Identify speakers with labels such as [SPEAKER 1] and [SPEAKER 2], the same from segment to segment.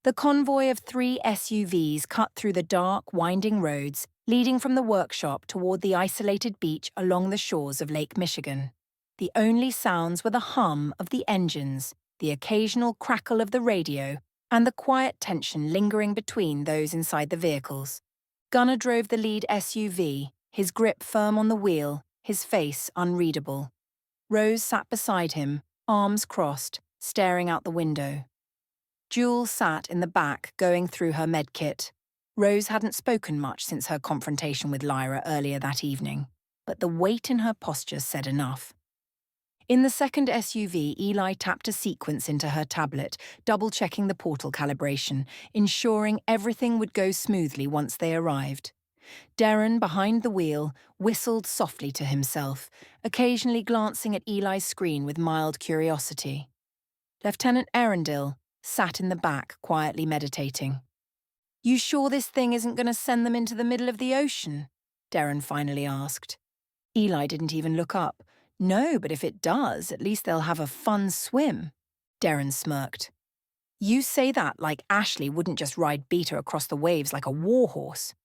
[SPEAKER 1] The convoy of 3 SUVs cut through the dark, winding roads, leading from the workshop toward the isolated beach along the shores of Lake Michigan. The only sounds were the hum of the engines, the occasional crackle of the radio, and the quiet tension lingering between those inside the vehicles. Gunnar drove the lead SUV, his grip firm on the wheel, his face unreadable. Rose sat beside him, arms crossed, staring out the window. Jewel sat in the back, going through her medkit. Rose hadn't spoken much since her confrontation with Lyra earlier that evening, but the weight in her posture said enough. In the second SUV, Eli tapped a sequence into her tablet, double-checking the portal calibration, ensuring everything would go smoothly once they arrived. Darren, behind the wheel, whistled softly to himself, occasionally glancing at Eli's screen with mild curiosity. Lieutenant Arundel sat in the back, quietly meditating. "You sure this thing isn't going to send them into the middle of the ocean?" Darren finally asked. Eli didn't even look up. "No, but if it does, at least they'll have a fun swim." Darren smirked. "You say that like Ashley wouldn't just ride Beta across the waves like a warhorse."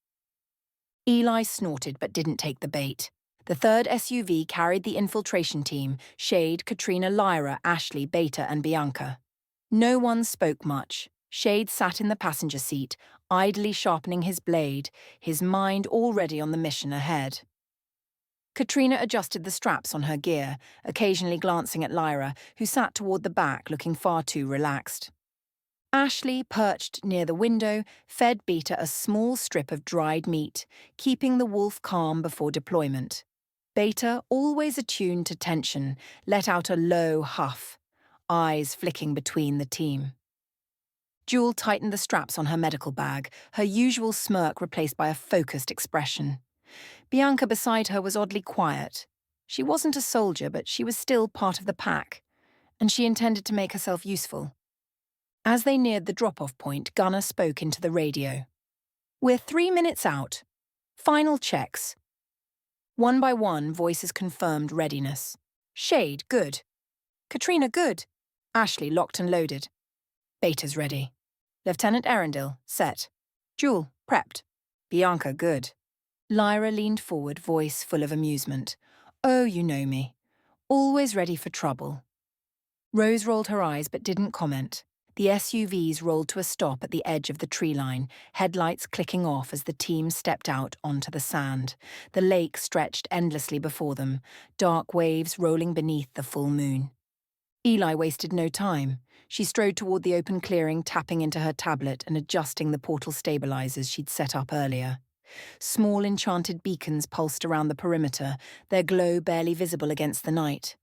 [SPEAKER 1] Eli snorted but didn't take the bait. The third SUV carried the infiltration team: Shade, Katrina, Lyra, Ashley, Beta, and Bianca. No one spoke much. Shade sat in the passenger seat, idly sharpening his blade, his mind already on the mission ahead. Katrina adjusted the straps on her gear, occasionally glancing at Lyra, who sat toward the back, looking far too relaxed. Ashley, perched near the window, fed Beta a small strip of dried meat, keeping the wolf calm before deployment. Beta, always attuned to tension, let out a low huff, eyes flicking between the team. Jewel tightened the straps on her medical bag, her usual smirk replaced by a focused expression. Bianca beside her was oddly quiet. She wasn't a soldier, but she was still part of the pack, and she intended to make herself useful. As they neared the drop-off point, Gunnar spoke into the radio. "We're 3 minutes out. Final checks." One by one, voices confirmed readiness. "Shade, good. Katrina, good. Ashley, locked and loaded. Beta's ready. Lieutenant Arundel, set. Jewel, prepped. Bianca, good." Lyra leaned forward, voice full of amusement. "Oh, you know me. Always ready for trouble." Rose rolled her eyes but didn't comment. The SUVs rolled to a stop at the edge of the tree line, headlights clicking off as the team stepped out onto the sand. The lake stretched endlessly before them, dark waves rolling beneath the full moon. Eli wasted no time. She strode toward the open clearing, tapping into her tablet and adjusting the portal stabilizers she'd set up earlier. Small enchanted beacons pulsed around the perimeter, their glow barely visible against the night.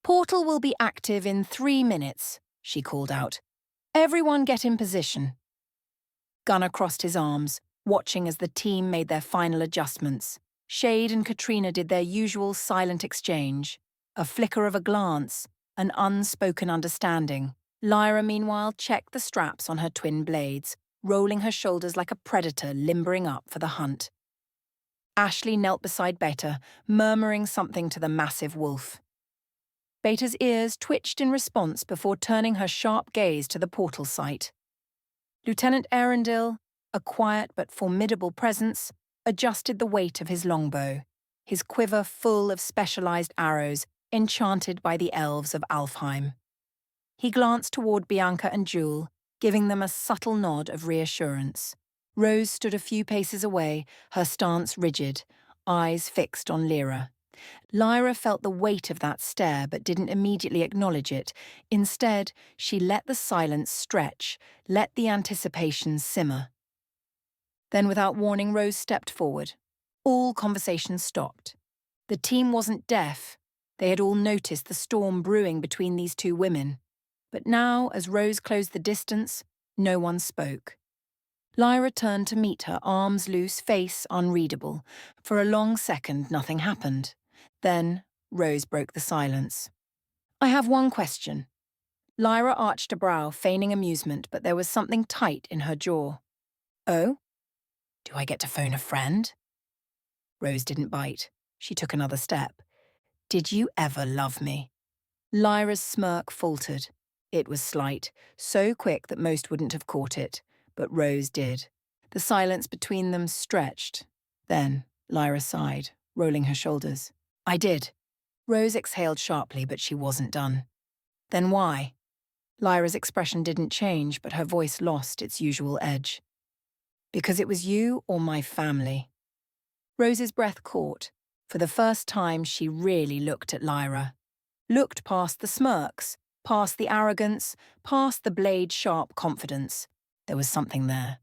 [SPEAKER 1] "Portal will be active in 3 minutes," she called out. "Everyone get in position." Gunnar crossed his arms, watching as the team made their final adjustments. Shade and Katrina did their usual silent exchange. A flicker of a glance, an unspoken understanding. Lyra, meanwhile, checked the straps on her twin blades, rolling her shoulders like a predator limbering up for the hunt. Ashley knelt beside Beta, murmuring something to the massive wolf. Beta's ears twitched in response before turning her sharp gaze to the portal site. Lieutenant Arundel, a quiet but formidable presence, adjusted the weight of his longbow, his quiver full of specialized arrows enchanted by the elves of Alfheim. He glanced toward Bianca and Jewel, giving them a subtle nod of reassurance. Rose stood a few paces away, her stance rigid, eyes fixed on Lyra. Lyra felt the weight of that stare but didn't immediately acknowledge it. Instead, she let the silence stretch, let the anticipation simmer. Then, without warning, Rose stepped forward. All conversation stopped. The team wasn't deaf. They had all noticed the storm brewing between these two women. But now, as Rose closed the distance, no one spoke. Lyra turned to meet her, arms loose, face unreadable. For a long second, nothing happened. Then, Rose broke the silence. "I have one question." Lyra arched a brow, feigning amusement, but there was something tight in her jaw. "Oh? Do I get to phone a friend?" Rose didn't bite. She took another step. "Did you ever love me?" Lyra's smirk faltered. It was slight, so quick that most wouldn't have caught it, but Rose did. The silence between them stretched. Then Lyra sighed, rolling her shoulders. I did. Rose exhaled sharply, but she wasn't done. Then why? Lyra's expression didn't change, but her voice lost its usual edge. Because it was you or my family. Rose's breath caught. For the first time, she really looked at Lyra. Looked past the smirks, past the arrogance, past the blade-sharp confidence. There was something there.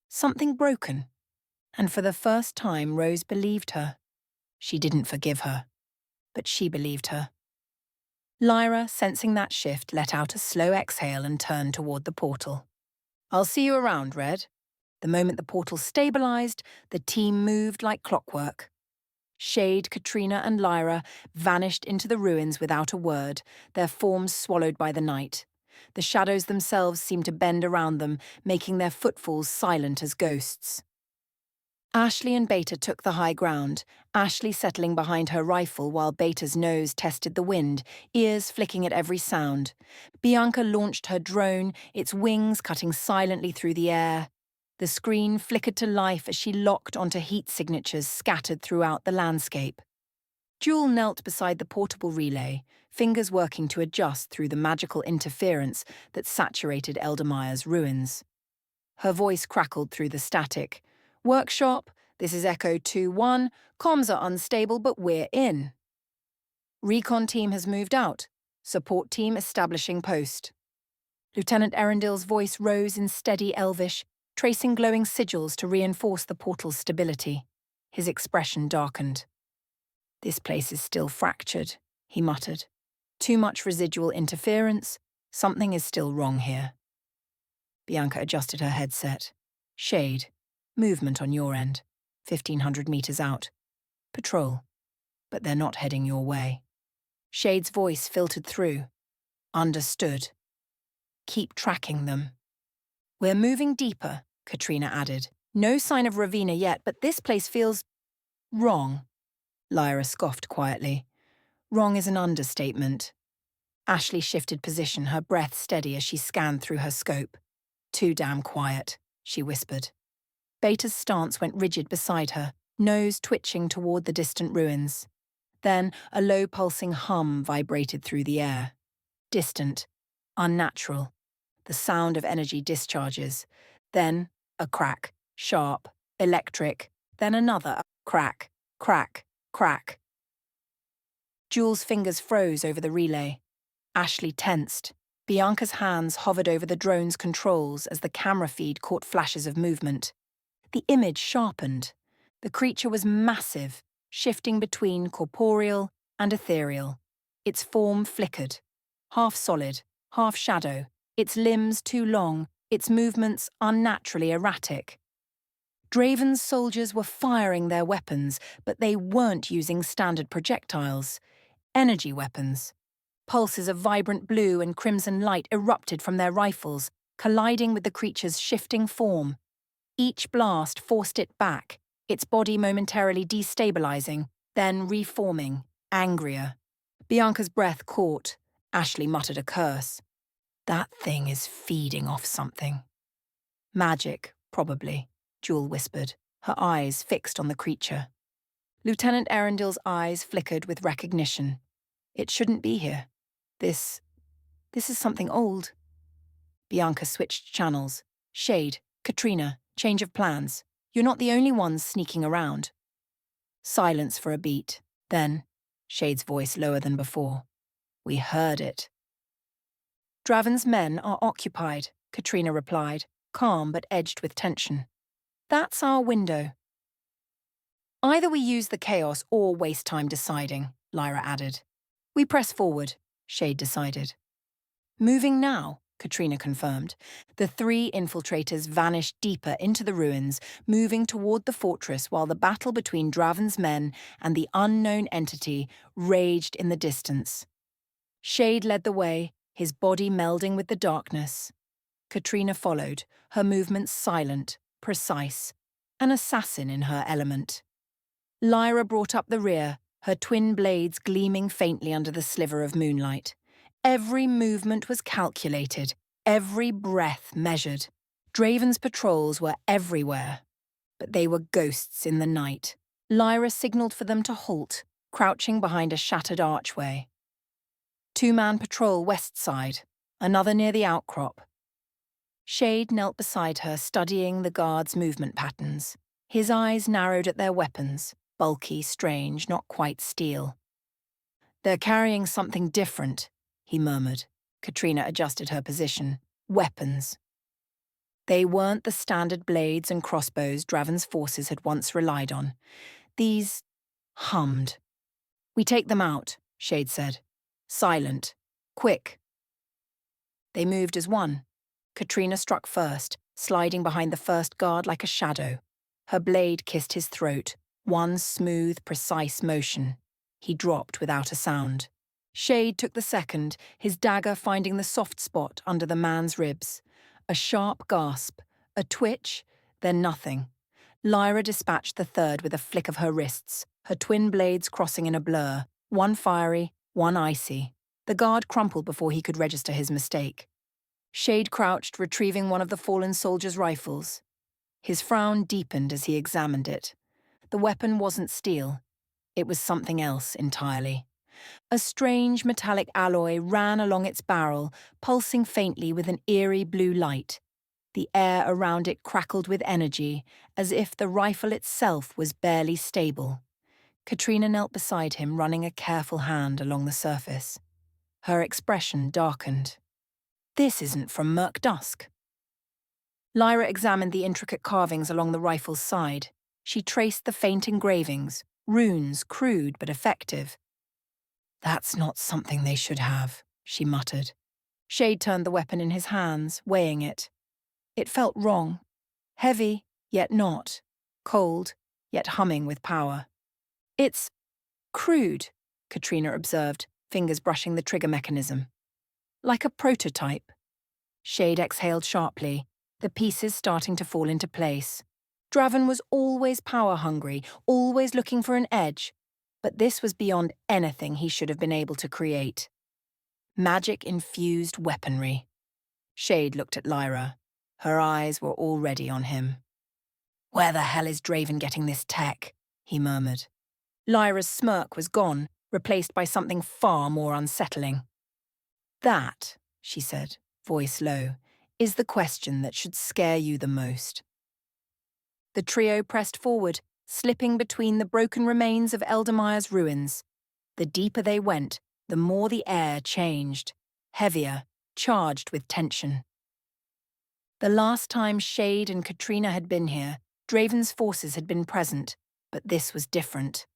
[SPEAKER 1] Something broken. And for the first time, Rose believed her. She didn't forgive her, but she believed her. Lyra, sensing that shift, let out a slow exhale and turned toward the portal. I'll see you around, Red. The moment the portal stabilized, the team moved like clockwork. Shade, Katrina, and Lyra vanished into the ruins without a word, their forms swallowed by the night. The shadows themselves seemed to bend around them, making their footfalls silent as ghosts. Ashley and Beta took the high ground, Ashley settling behind her rifle while Beta's nose tested the wind, ears flicking at every sound. Bianca launched her drone, its wings cutting silently through the air. The screen flickered to life as she locked onto heat signatures scattered throughout the landscape. Jewel knelt beside the portable relay, fingers working to adjust through the magical interference that saturated Eldermire's ruins. Her voice crackled through the static. Workshop, this is Echo 2-1, comms are unstable but we're in. Recon team has moved out. Support team establishing post. Lieutenant Erendil's voice rose in steady Elvish, tracing glowing sigils to reinforce the portal's stability. His expression darkened. This place is still fractured, he muttered. Too much residual interference. Something is still wrong here. Bianca adjusted her headset. Shade. Movement on your end. 1,500 meters out. Patrol. But they're not heading your way. Shade's voice filtered through. Understood. Keep tracking them. We're moving deeper, Katrina added. No sign of Ravina yet, but this place feels wrong. Lyra scoffed quietly. Wrong is an understatement. Ashley shifted position, her breath steady as she scanned through her scope. Too damn quiet, she whispered. Beta's stance went rigid beside her, nose twitching toward the distant ruins. Then a low pulsing hum vibrated through the air. Distant, unnatural, the sound of energy discharges. Then a crack, sharp, electric, then another crack, crack, crack. Jewel's fingers froze over the relay. Ashley tensed. Bianca's hands hovered over the drone's controls as the camera feed caught flashes of movement. The image sharpened. The creature was massive, shifting between corporeal and ethereal. Its form flickered, half solid, half shadow, its limbs too long, its movements unnaturally erratic. Draven's soldiers were firing their weapons, but they weren't using standard projectiles. Energy weapons. Pulses of vibrant blue and crimson light erupted from their rifles, colliding with the creature's shifting form. Each blast forced it back, its body momentarily destabilizing, then reforming, angrier. Bianca's breath caught. Ashley muttered a curse. That thing is feeding off something. Magic, probably, Jewel whispered, her eyes fixed on the creature. Lieutenant Erendil's eyes flickered with recognition. It shouldn't be here. This is something old. Bianca switched channels. Shade, Katrina, change of plans. You're not the only ones sneaking around. Silence for a beat. Then, Shade's voice lower than before. We heard it. Draven's men are occupied, Katrina replied, calm but edged with tension. That's our window. Either we use the chaos or waste time deciding, Lyra added. We press forward, Shade decided. Moving now, Katrina confirmed. The three infiltrators vanished deeper into the ruins, moving toward the fortress while the battle between Draven's men and the unknown entity raged in the distance. Shade led the way, his body melding with the darkness. Katrina followed, her movements silent, precise, an assassin in her element. Lyra brought up the rear, her twin blades gleaming faintly under the sliver of moonlight. Every movement was calculated, every breath measured. Draven's patrols were everywhere, but they were ghosts in the night. Lyra signaled for them to halt, crouching behind a shattered archway. Two-man patrol west side, another near the outcrop. Shade knelt beside her, studying the guards' movement patterns. His eyes narrowed at their weapons, bulky, strange, not quite steel. "They're carrying something different," he murmured. Katrina adjusted her position. Weapons. They weren't the standard blades and crossbows Draven's forces had once relied on. These hummed. "We take them out," Shade said. "Silent. Quick." They moved as one. Katrina struck first, sliding behind the first guard like a shadow. Her blade kissed his throat, one smooth, precise motion. He dropped without a sound. Shade took the second, his dagger finding the soft spot under the man's ribs. A sharp gasp, a twitch, then nothing. Lyra dispatched the third with a flick of her wrists, her twin blades crossing in a blur, one fiery, one icy. The guard crumpled before he could register his mistake. Shade crouched, retrieving one of the fallen soldier's rifles. His frown deepened as he examined it. The weapon wasn't steel. It was something else entirely. A strange metallic alloy ran along its barrel, pulsing faintly with an eerie blue light. The air around it crackled with energy, as if the rifle itself was barely stable. Katrina knelt beside him, running a careful hand along the surface. Her expression darkened. "This isn't from murk dusk." Lyra examined the intricate carvings along the rifle's side. She traced the faint engravings, runes crude but effective. "That's not something they should have," she muttered. Shade turned the weapon in his hands, weighing it. It felt wrong. Heavy, yet not. Cold, yet humming with power. "It's crude," Katrina observed, fingers brushing the trigger mechanism. "Like a prototype." Shade exhaled sharply, the pieces starting to fall into place. Draven was always power-hungry, always looking for an edge, but this was beyond anything he should have been able to create. Magic-infused weaponry. Shade looked at Lyra. Her eyes were already on him. "Where the hell is Draven getting this tech?" he murmured. Lyra's smirk was gone, replaced by something far more unsettling. "That," she said, voice low, "is the question that should scare you the most." The trio pressed forward, slipping between the broken remains of Eldermire's ruins. The deeper they went, the more the air changed, heavier, charged with tension. The last time Shade and Katrina had been here, Draven's forces had been present, but this was different.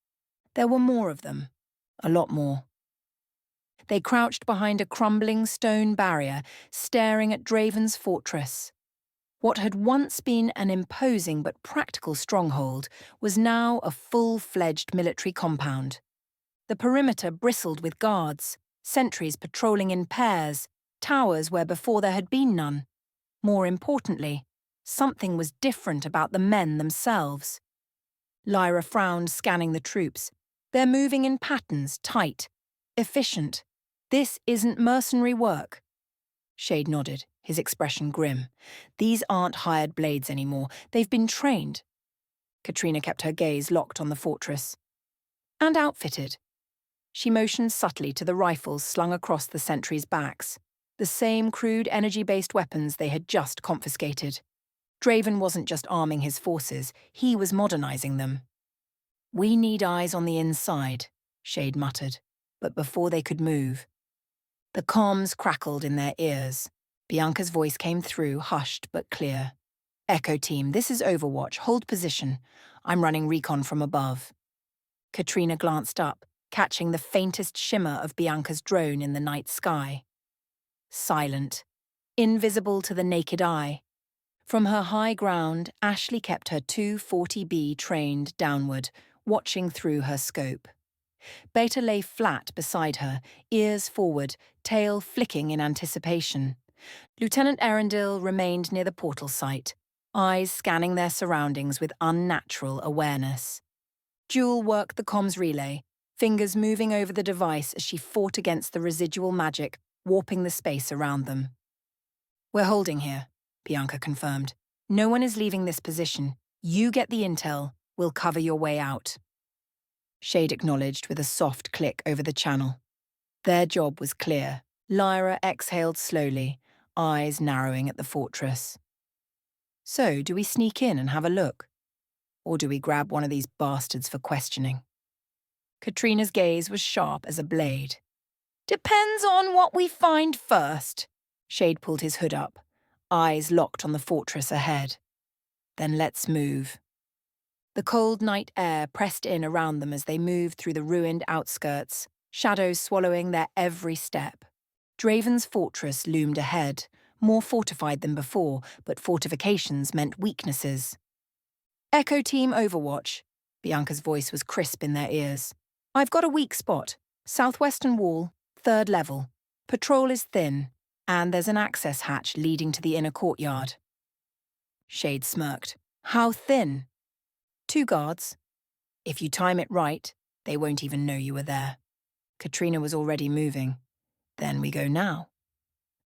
[SPEAKER 1] There were more of them, a lot more. They crouched behind a crumbling stone barrier, staring at Draven's fortress. What had once been an imposing but practical stronghold was now a full-fledged military compound. The perimeter bristled with guards, sentries patrolling in pairs, towers where before there had been none. More importantly, something was different about the men themselves. Lyra frowned, scanning the troops. They're moving in patterns, tight, efficient. This isn't mercenary work. Shade nodded, his expression grim. These aren't hired blades anymore. They've been trained. Katrina kept her gaze locked on the fortress. And outfitted. She motioned subtly to the rifles slung across the sentries' backs, the same crude energy-based weapons they had just confiscated. Draven wasn't just arming his forces, he was modernizing them. "We need eyes on the inside," Shade muttered, but before they could move. The comms crackled in their ears. Bianca's voice came through, hushed but clear. "Echo team, this is Overwatch. Hold position. I'm running recon from above." Katrina glanced up, catching the faintest shimmer of Bianca's drone in the night sky. Silent, invisible to the naked eye. From her high ground, Ashley kept her 240B trained downward, watching through her scope. Beta lay flat beside her, ears forward, tail flicking in anticipation. Lieutenant Erendil remained near the portal site, eyes scanning their surroundings with unnatural awareness. Jewel worked the comms relay, fingers moving over the device as she fought against the residual magic warping the space around them. "We're holding here," Bianca confirmed. "No one is leaving this position. You get the intel, we'll cover your way out." Shade acknowledged with a soft click over the channel. Their job was clear. Lyra exhaled slowly, eyes narrowing at the fortress. "So, do we sneak in and have a look? Or do we grab one of these bastards for questioning?" Katrina's gaze was sharp as a blade. "Depends on what we find first." Shade pulled his hood up, eyes locked on the fortress ahead. "Then let's move." The cold night air pressed in around them as they moved through the ruined outskirts, shadows swallowing their every step. Draven's fortress loomed ahead, more fortified than before, but fortifications meant weaknesses. "Echo Team Overwatch," Bianca's voice was crisp in their ears. "I've got a weak spot. Southwestern wall, 3rd level. Patrol is thin, and there's an access hatch leading to the inner courtyard." Shade smirked. "How thin?" "2 guards. If you time it right, they won't even know you were there." Katrina was already moving. "Then we go now."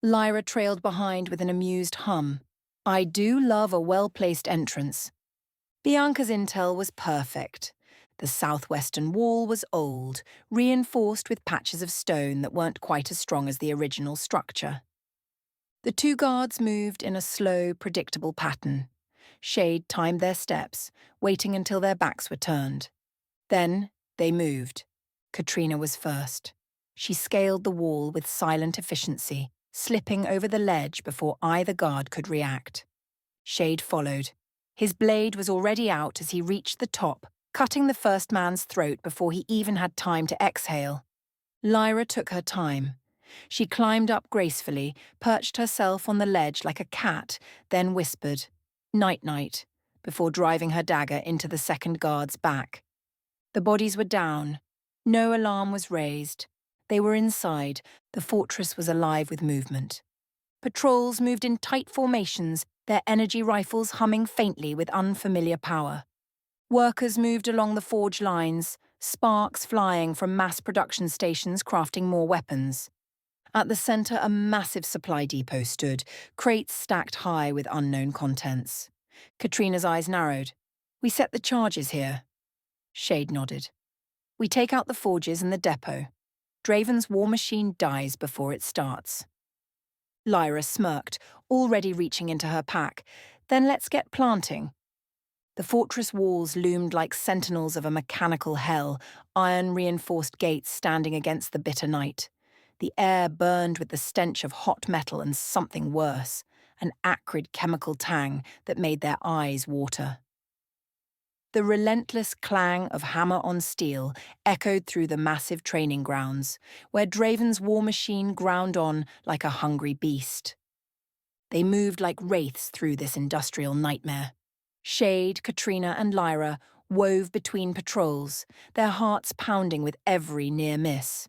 [SPEAKER 1] Lyra trailed behind with an amused hum. "I do love a well-placed entrance." Bianca's intel was perfect. The southwestern wall was old, reinforced with patches of stone that weren't quite as strong as the original structure. The 2 guards moved in a slow, predictable pattern. Shade timed their steps, waiting until their backs were turned. Then they moved. Katrina was first. She scaled the wall with silent efficiency, slipping over the ledge before either guard could react. Shade followed. His blade was already out as he reached the top, cutting the first man's throat before he even had time to exhale. Lyra took her time. She climbed up gracefully, perched herself on the ledge like a cat, then whispered, "Night-night," before driving her dagger into the second guard's back. The bodies were down. No alarm was raised. They were inside. The fortress was alive with movement. Patrols moved in tight formations, their energy rifles humming faintly with unfamiliar power. Workers moved along the forge lines, sparks flying from mass production stations crafting more weapons. At the center, a massive supply depot stood, crates stacked high with unknown contents. Katrina's eyes narrowed. "We set the charges here." Shade nodded. "We take out the forges and the depot. Draven's war machine dies before it starts." Lyra smirked, already reaching into her pack. "Then let's get planting." The fortress walls loomed like sentinels of a mechanical hell, iron-reinforced gates standing against the bitter night. The air burned with the stench of hot metal and something worse, an acrid chemical tang that made their eyes water. The relentless clang of hammer on steel echoed through the massive training grounds, where Draven's war machine ground on like a hungry beast. They moved like wraiths through this industrial nightmare. Shade, Katrina, and Lyra wove between patrols, their hearts pounding with every near miss.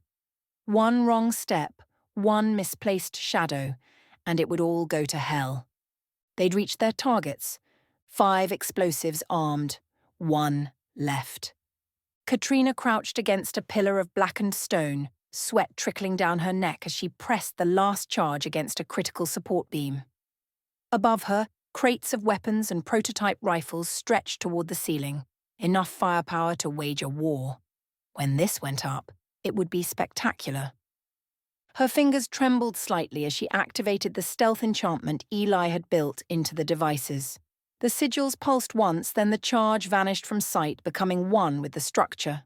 [SPEAKER 1] One wrong step, one misplaced shadow, and it would all go to hell. They'd reached their targets. 5 explosives armed. 1 left. Katrina crouched against a pillar of blackened stone, sweat trickling down her neck as she pressed the last charge against a critical support beam. Above her, crates of weapons and prototype rifles stretched toward the ceiling, enough firepower to wage a war. When this went up, it would be spectacular. Her fingers trembled slightly as she activated the stealth enchantment Eli had built into the devices. The sigils pulsed once, then the charge vanished from sight, becoming one with the structure.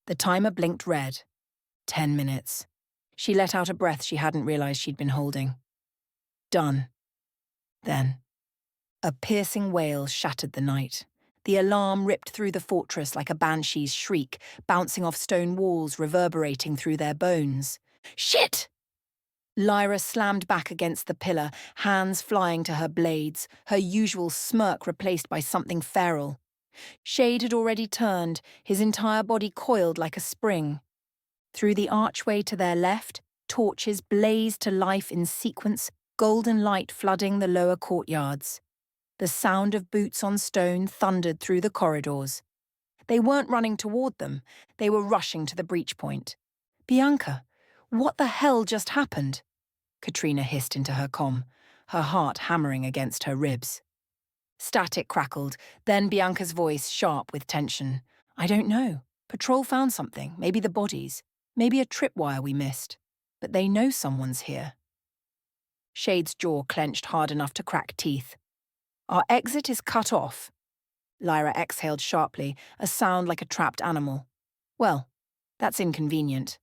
[SPEAKER 1] The timer blinked red. 10 minutes. She let out a breath she hadn't realized she'd been holding. Done. Then, a piercing wail shattered the night. The alarm ripped through the fortress like a banshee's shriek, bouncing off stone walls, reverberating through their bones. "Shit!" Lyra slammed back against the pillar, hands flying to her blades, her usual smirk replaced by something feral. Shade had already turned, his entire body coiled like a spring. Through the archway to their left, torches blazed to life in sequence, golden light flooding the lower courtyards. The sound of boots on stone thundered through the corridors. They weren't running toward them, they were rushing to the breach point. "Bianca, what the hell just happened?" Katrina hissed into her comm, her heart hammering against her ribs. Static crackled, then Bianca's voice sharp with tension. I don't know. Patrol found something, maybe the bodies, maybe a tripwire we missed. But they know someone's here. Shade's jaw clenched hard enough to crack teeth. Our exit is cut off. Lyra exhaled sharply, a sound like a trapped animal. Well, that's inconvenient.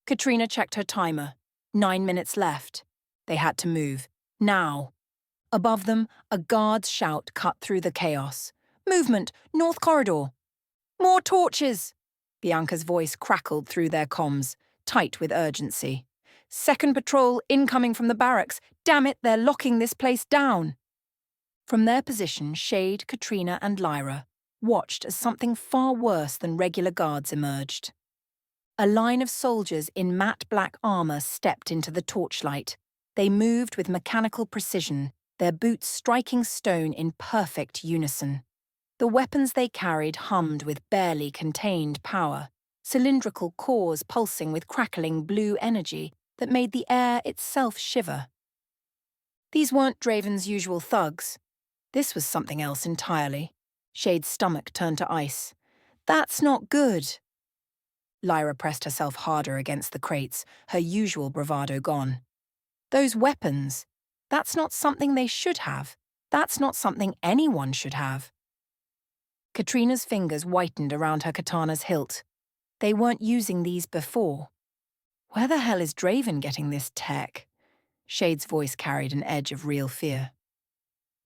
[SPEAKER 1] Katrina checked her timer. 9 minutes left. They had to move. Now. Above them, a guard's shout cut through the chaos. Movement! North corridor! More torches! Bianca's voice crackled through their comms, tight with urgency. Second patrol incoming from the barracks. Damn it, they're locking this place down. From their position, Shade, Katrina and Lyra watched as something far worse than regular guards emerged. A line of soldiers in matte black armor stepped into the torchlight. They moved with mechanical precision, their boots striking stone in perfect unison. The weapons they carried hummed with barely contained power, cylindrical cores pulsing with crackling blue energy that made the air itself shiver. These weren't Draven's usual thugs. This was something else entirely. Shade's stomach turned to ice. That's not good. Lyra pressed herself harder against the crates, her usual bravado gone. Those weapons, that's not something they should have. That's not something anyone should have. Katrina's fingers whitened around her katana's hilt. They weren't using these before. Where the hell is Draven getting this tech? Shade's voice carried an edge of real fear.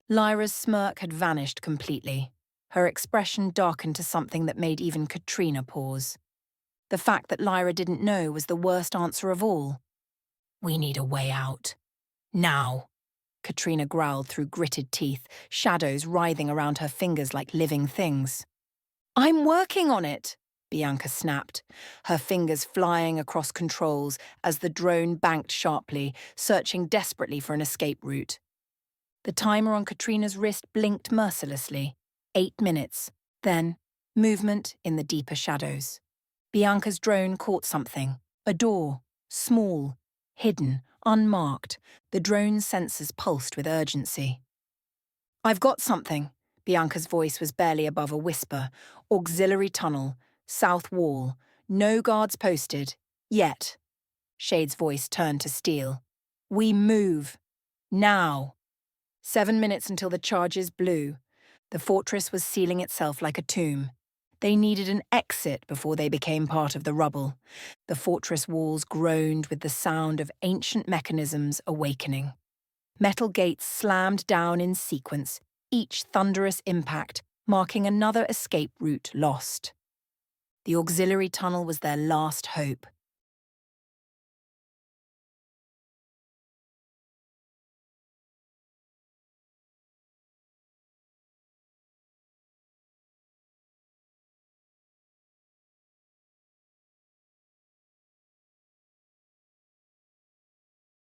[SPEAKER 1] Lyra's smirk had vanished completely. Her expression darkened to something that made even Katrina pause. The fact that Lyra didn't know was the worst answer of all. We need a way out. Now. Katrina growled through gritted teeth, shadows writhing around her fingers like living things. I'm working on it, Bianca snapped, her fingers flying across controls as the drone banked sharply, searching desperately for an escape route. The timer on Katrina's wrist blinked mercilessly. 8 minutes. Then, movement in the deeper shadows. Bianca's drone caught something. A door. Small. Hidden. Unmarked. The drone's sensors pulsed with urgency. I've got something. Bianca's voice was barely above a whisper. Auxiliary tunnel. South wall. No guards posted. Yet. Shade's voice turned to steel. We move. Now. 7 minutes until the charges blew. The fortress was sealing itself like a tomb. They needed an exit before they became part of the rubble. The fortress walls groaned with the sound of ancient mechanisms awakening. Metal gates slammed down in sequence, each thunderous impact marking another escape route lost. The auxiliary tunnel was their last hope.